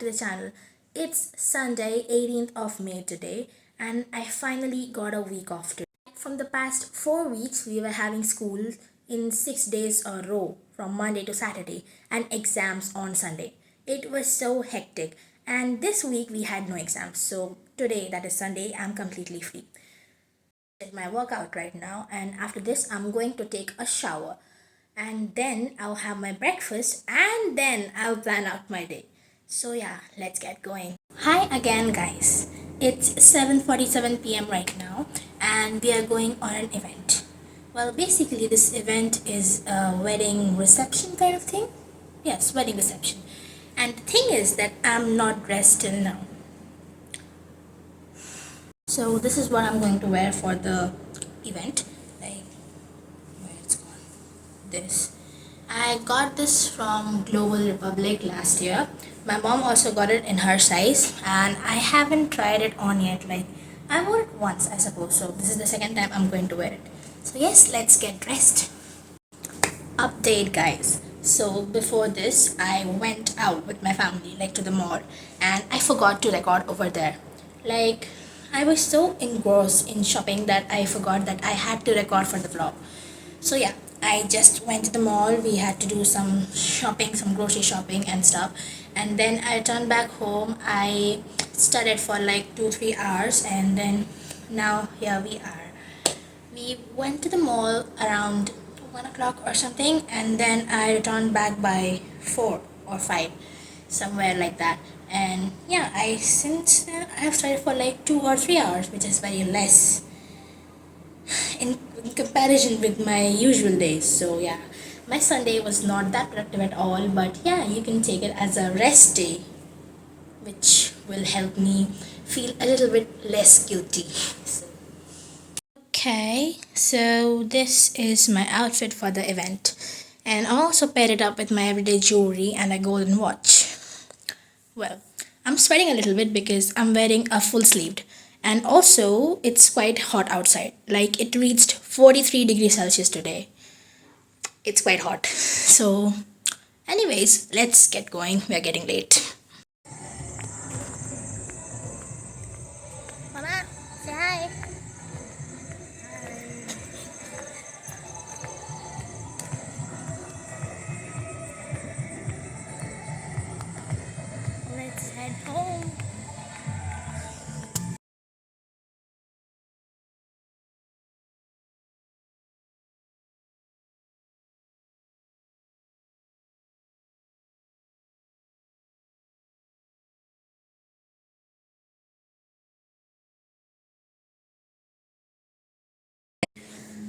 to the channel. It's Sunday, 18th of May today, and I finally got a week off today. From the past 4 weeks, we were having school in 6 days a row from Monday to Saturday and exams on Sunday. It was so hectic, and this week we had no exams. So today, that is Sunday, I'm completely free. Did my workout right now, and after this, I'm going to take a shower, and then I'll have my breakfast, and then I'll plan out my day. So yeah, let's get going. Hi again, guys. It's 7:47 p.m. right now, and we are going on an event. Well, basically, this event is a wedding reception kind of thing. Yes, wedding reception. And the thing is that I'm not dressed till now. So this is what I'm going to wear for the event. Like, where it's gone. This. I got this from Global Republic last year. My mom also got it in her size, and I haven't tried it on yet. Like, I wore it once, I suppose. So this is the second time I'm going to wear it. So yes, let's get dressed. Update, guys. So before this, I went out with my family, like to the mall, and I forgot to record over there. Like, I was so engrossed in shopping that I forgot that I had to record for the vlog. So yeah, I just went to the mall. We had to do some shopping, some grocery shopping and stuff. And then I returned back home. I studied for like 2-3 hours, and then now here we are. We went to the mall around 1 o'clock or something, and then I returned back by 4 or 5, somewhere like that. And yeah, since then I have studied for like 2 or 3 hours, which is very less in comparison with my usual days. So yeah, my Sunday was not that productive at all, but yeah, you can take it as a rest day, which will help me feel a little bit less guilty. Okay, so this is my outfit for the event, and I also paired it up with my everyday jewelry and a golden watch. Well, I'm sweating a little bit because I'm wearing a full sleeved, and also it's quite hot outside. Like, it reached 43 degrees Celsius today. It's quite hot. So anyways, let's get going. We're getting late. Mama, say hi. Let's head home.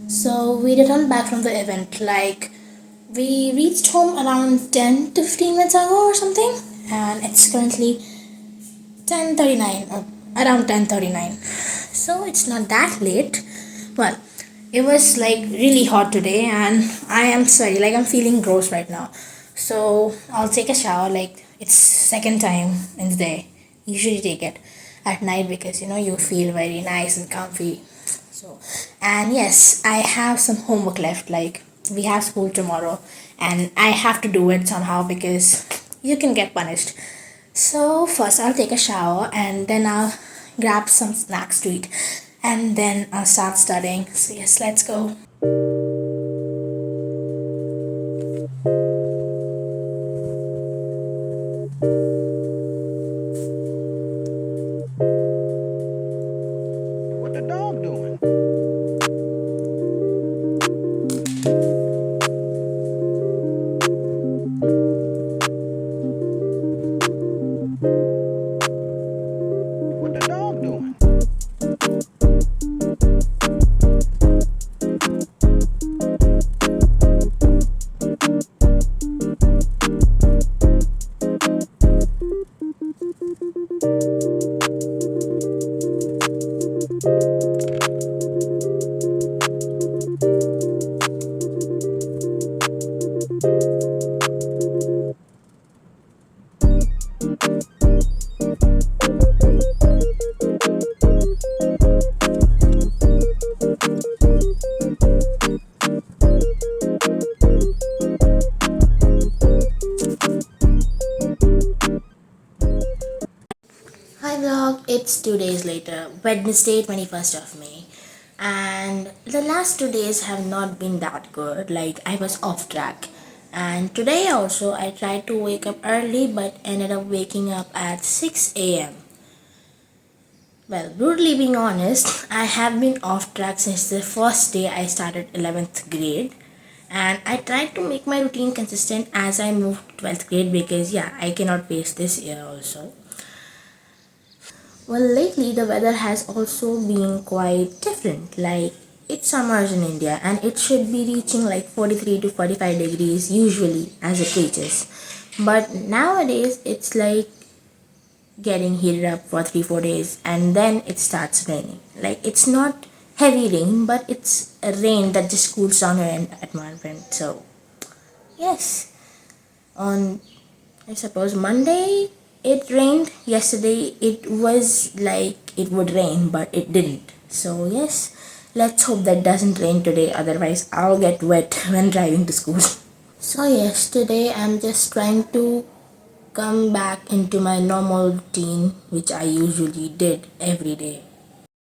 So we returned back from the event. Like, we reached home around 10 to 15 minutes ago or something, and it's currently 10:39 or around 10:39. So it's not that late. Well, it was like really hot today, and I am sorry, like I'm feeling gross right now. So I'll take a shower. Like, it's second time in the day. Usually take it at night because you feel very nice and comfy. So, and yes, I have some homework left. Like, we have school tomorrow, and I have to do it somehow because you can get punished. So first I'll take a shower, and then I'll grab some snacks to eat, and then I'll start studying. So yes, let's go. What the dog doing? What the dog doing? It's 2 days later, Wednesday, 21st of May. And the last 2 days have not been that good. Like, I was off track. And today also, I tried to wake up early but ended up waking up at 6 a.m. Well, brutally being honest, I have been off track since the first day I started 11th grade. And I tried to make my routine consistent as I moved to 12th grade because, yeah, I cannot pace this year also. Well, lately the weather has also been quite different. Like, it's summers in India and it should be reaching like 43 to 45 degrees usually as it reaches. But nowadays it's like getting heated up for 3 4 days and then it starts raining. Like, it's not heavy rain, but it's a rain that just cools down your environment. So, yes, on I suppose Monday it rained. Yesterday it was like it would rain, but it didn't. So, yes, let's hope that doesn't rain today, otherwise, I'll get wet when driving to school. So, yes, today I'm just trying to come back into my normal routine, which I usually did every day.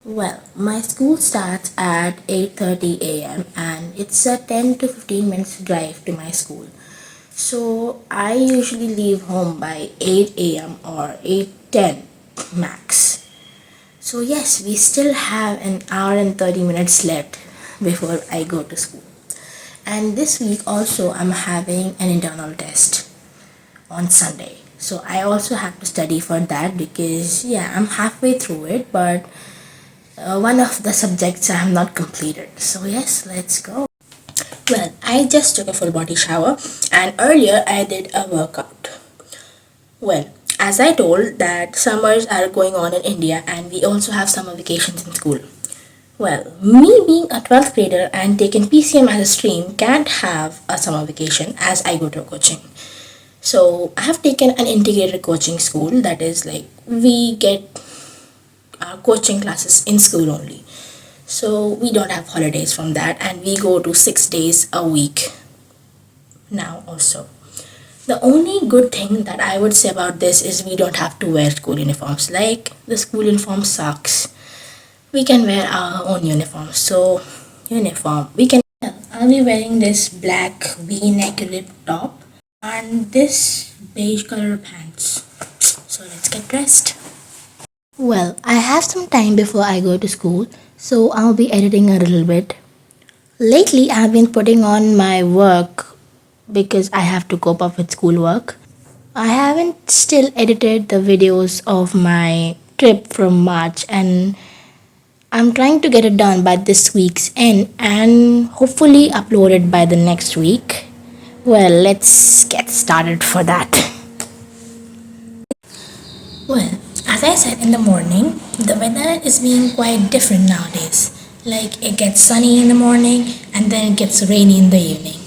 Well, my school starts at 8:30 a.m. and it's a 10 to 15 minutes drive to my school. So I usually leave home by 8 a.m. or 8:10 max. So yes, we still have an hour and 30 minutes left before I go to school. And this week also I'm having an internal test on Sunday. So I also have to study for that because, yeah, I'm halfway through it, but one of the subjects I have not completed. So yes, let's go. Well, I just took a full body shower and earlier I did a workout. Well, as I told that summers are going on in India and we also have summer vacations in school. Well, me being a 12th grader and taking PCM as a stream can't have a summer vacation as I go to coaching. So I have taken an integrated coaching school, that is like we get our coaching classes in school only. So we don't have holidays from that and we go to 6 days a week now also. The only good thing that I would say about this is we don't have to wear school uniforms. Like, the school uniform sucks. We can wear our own uniform. So, uniform. We can. I'll be wearing this black V-neck ripped top and this beige color pants. So let's get dressed. Well, I have some time before I go to school, so I'll be editing a little bit. Lately, I've been putting on my work because I have to cope up with schoolwork. I haven't still edited the videos of my trip from March and I'm trying to get it done by this week's end and hopefully upload it by the next week. Well, let's get started for that. Well, as I said in the morning, the weather is being quite different nowadays. Like, it gets sunny in the morning and then it gets rainy in the evening.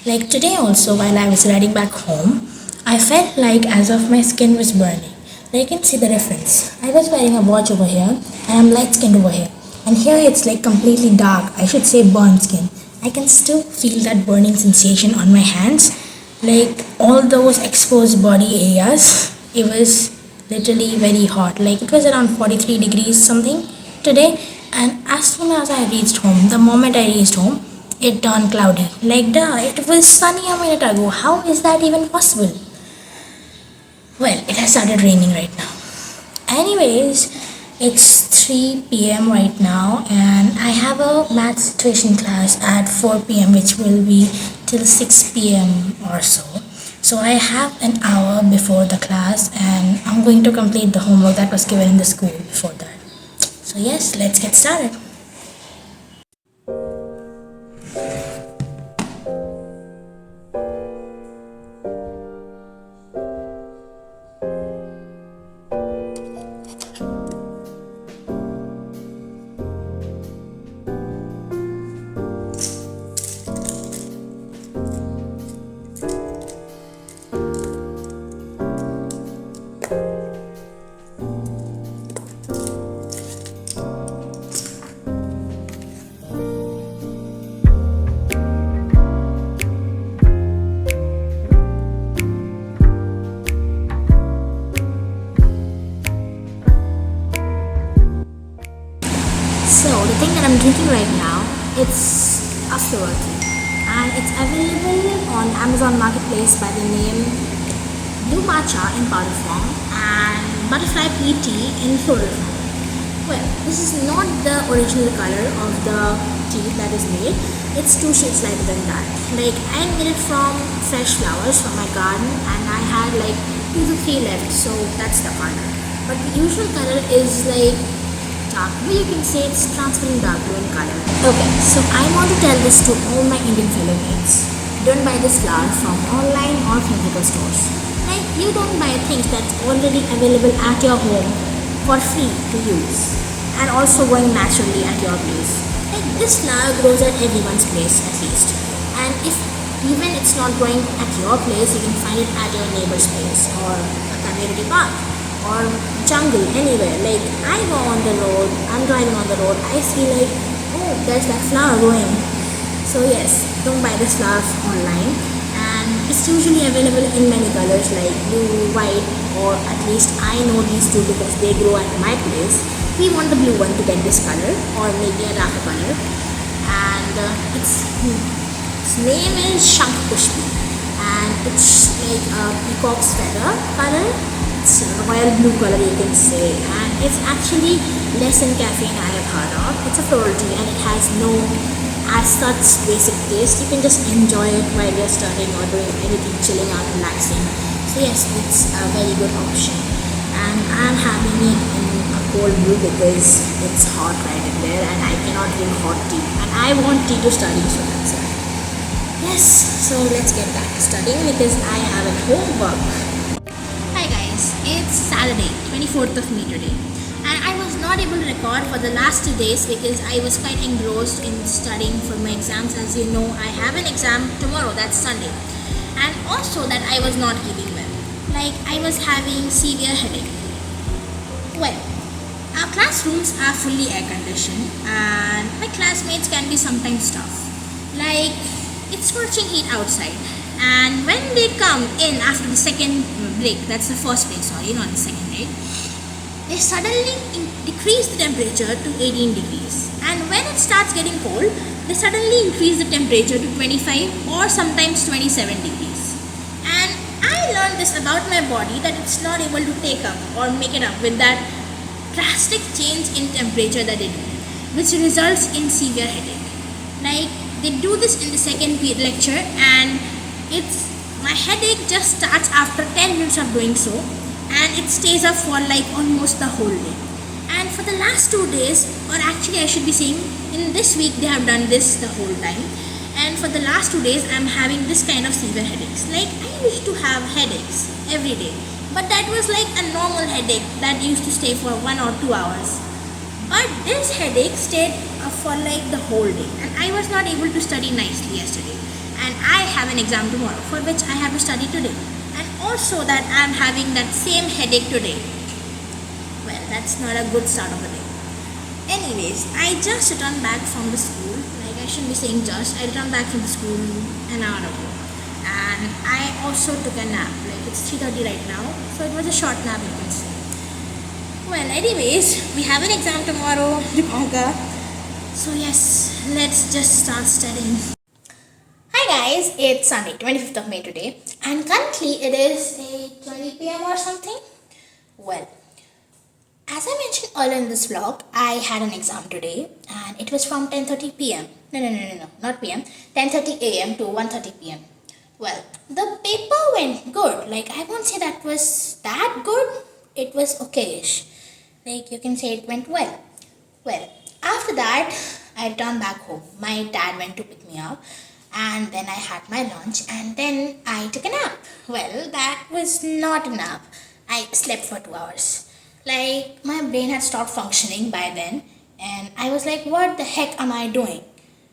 Like today also, while I was riding back home, I felt like as if my skin was burning. Like, you can see the difference. I was wearing a watch over here and I'm light skinned over here. And here it's like completely dark, I should say burnt skin. I can still feel that burning sensation on my hands. Like, all those exposed body areas, it was literally very hot. Like, it was around 43 degrees something today. And as soon as I reached home, the moment I reached home, it turned cloudy. Like, duh, it was sunny a minute ago. How is that even possible? Well, it has started raining right now. Anyways, it's 3 p.m. right now, and I have a math situation class at 4 p.m., which will be till 6 p.m. or so. So I have an hour before the class, and I'm going to complete the homework that was given in the school before that. So, yes, let's get started. I'm drinking right now, it's a floral tea, and it's available on Amazon Marketplace by the name Blue Matcha in powder form and Butterfly Pea Tea in floral form. Well, this is not the original color of the tea that is made. It's 2 shades lighter than that. Like, I made it from fresh flowers from my garden, and I had like 2 to 3 left, so that's the color. But the usual color is like dark blue. You can say it's transparent dark blue in color. Okay, so I want to tell this to all my Indian fellow mates. Don't buy this flower from online or physical stores. Like, you don't buy things that's already available at your home for free to use, and also growing naturally at your place. Like, this flower grows at everyone's place at least, and if even it's not growing at your place, you can find it at your neighbor's place or a community park or jungle, anywhere. Like, I go on the road, I'm driving on the road, I see like, oh, there's that flower growing. So yes, don't buy this flower online, and it's usually available in many colors like blue, white, or at least I know these two because they grow at my place. We want the blue one to get this color, or maybe a darker color, and its name is Shankhpushpi, and it's like a peacock's feather color. It's a royal blue color, you can say, and it's actually less in caffeine I have heard of. It's a floral tea and it has no as such basic taste. You can just enjoy it while you're studying or doing anything, chilling out, relaxing. So yes, it's a very good option, and I'm having it in a cold brew because it's hot right in there and I cannot drink hot tea, and I want tea to study, so that's it. Yes, so let's get back to studying because I have a homework. Hi guys, it's Saturday, 24th of May today, and I was not able to record for the last 2 days because I was quite engrossed in studying for my exams. As you know, I have an exam tomorrow, that's Sunday, and also that I was not keeping well. Like, I was having severe headache. Well, our classrooms are fully air conditioned and my classmates can be sometimes tough. Like, it's scorching heat outside, and when they come in after the second break, that's the first break, sorry, not the second break, they suddenly decrease the temperature to 18 degrees, and when it starts getting cold, they suddenly increase the temperature to 25 or sometimes 27 degrees. And I learned this about my body, that it's not able to take up or make it up with that drastic change in temperature that they do, which results in severe headache. Like, they do this in the second lecture, and it's my headache just starts after 10 minutes of doing so, and it stays up for like almost the whole day. And for the last 2 days, or actually I should be saying in this week, they have done this the whole time, and for the last 2 days I'm having this kind of severe headaches. Like, I used to have headaches every day, but that was like a normal headache that used to stay for 1 or 2 hours. But this headache stayed for like the whole day, and I was not able to study nicely yesterday, and I have an exam tomorrow for which I have to study today, and also that I am having that same headache today. Well, that's not a good start of the day. Anyways, I just returned back from the school. Like, I shouldn't be saying just, I returned back from the school an hour ago, and I also took a nap. Like, it's 3:30 right now, so it was a short nap, you can say. Well, anyways, we have an exam tomorrow to conquer, so yes, let's just start studying. Hi guys, it's Sunday, 25th of May today, and currently it is 8:20 p.m. or something. Well, as I mentioned earlier in this vlog, I had an exam today, and it was from 10:30 p.m. No, not p.m. 10:30 a.m. to 1:30 p.m. Well, the paper went good. Like, I won't say that was that good. It was okayish. Like, you can say it went well. Well, after that, I returned back home. My dad went to pick me up, and then I had my lunch, and then I took a nap. Well, that was not a nap. I slept for 2 hours. Like, my brain had stopped functioning by then, and I was like, what the heck am I doing?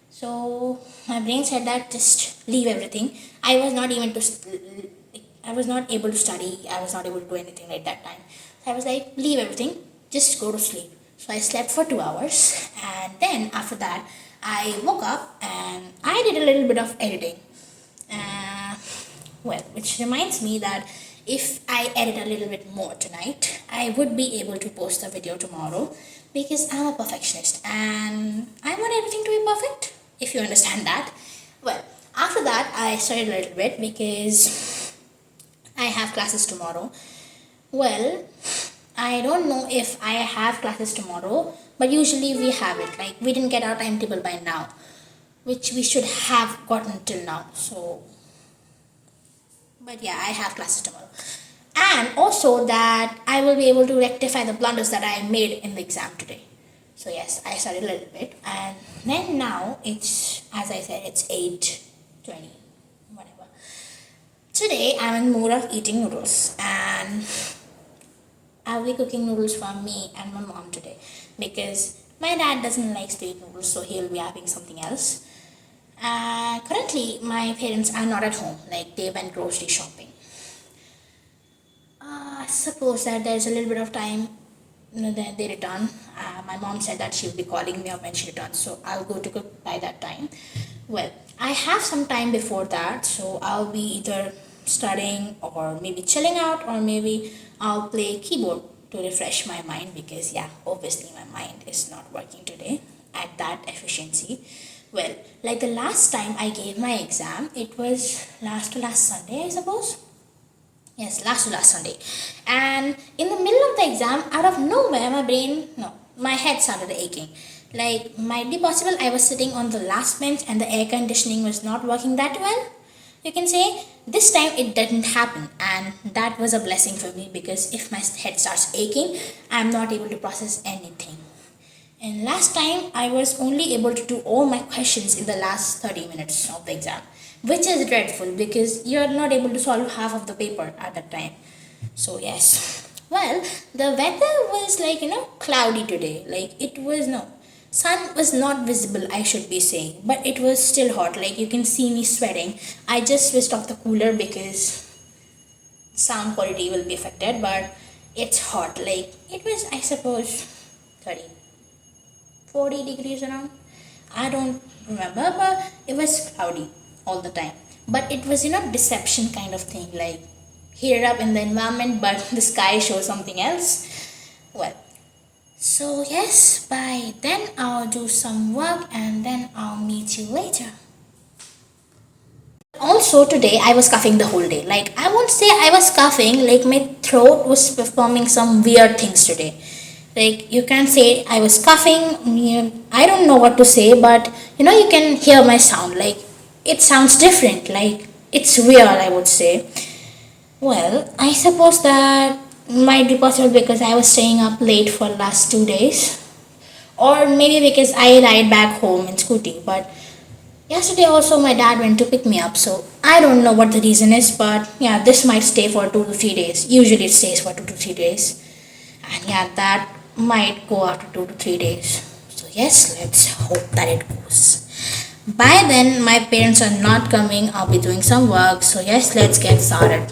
So my brain said that just leave everything. I was not able to study. I was not able to do anything at that time. So I was like, leave everything, just go to sleep. So I slept for 2 hours, and then after that I woke up and I did a little bit of editing. Well, which reminds me that if I edit a little bit more tonight, I would be able to post the video tomorrow because I'm a perfectionist and I want everything to be perfect, if you understand that. Well, after that, I studied a little bit because I have classes tomorrow. Well, I don't know if I have classes tomorrow, but usually we have it. Like, we didn't get our timetable by now, which we should have gotten till now. So, but yeah, I have classes tomorrow. And also that I will be able to rectify the blunders that I made in the exam today. So yes, I studied a little bit, and then now it's, as I said, it's 8:20, whatever. Today I'm in mood of eating noodles, and I'll be cooking noodles for me and my mom today because my dad doesn't like to eat noodles, so he'll be having something else. Currently, my parents are not at home, like they went grocery shopping. I suppose that there's a little bit of time, then they return. My mom said that she'll be calling me up when she returns, so I'll go to cook by that time. Well, I have some time before that, so I'll be either studying or maybe chilling out, or maybe I'll play keyboard to refresh my mind because, yeah, obviously my mind is not working today at that efficiency. Well, like the last time I gave my exam, it was last to last Sunday, I suppose. Yes, last to last Sunday. And in the middle of the exam, out of nowhere, my head started aching. Like, might be possible I was sitting on the last bench and the air conditioning was not working that well. You can say this time it didn't happen, and that was a blessing for me because if my head starts aching, I'm not able to process anything. And last time I was only able to do all my questions in the last 30 minutes of the exam, which is dreadful because you're not able to solve half of the paper at that time. So, yes. Well, the weather was like, cloudy today. Like, it was no. Sun was not visible, I should be saying, but it was still hot. Like, you can see me sweating. I just switched off the cooler because sound quality will be affected, but it's hot. Like, it was, I suppose, 30, 40 degrees around. I don't remember, but it was cloudy all the time. But it was, deception kind of thing. Like, heat up in the environment, but the sky shows something else. Well, so yes, by then I'll do some work and then I'll meet you later. Also, today I was coughing the whole day. Like, I won't say I was coughing, like, my throat was performing some weird things today. Like, you can't say I was coughing, I don't know what to say, but you can hear my sound. Like, it sounds different, like, it's weird, I would say. Well, I suppose that might be possible because I was staying up late for the last 2 days, or maybe because I ride back home in scooty. But yesterday also my dad went to pick me up, so I don't know what the reason is, but yeah, this might stay for 2 to 3 days. Usually it stays for 2 to 3 days, and yeah, that might go after 2 to 3 days. So yes, let's hope that it goes. By then, my parents are not coming. I'll be doing some work. So yes, let's get started.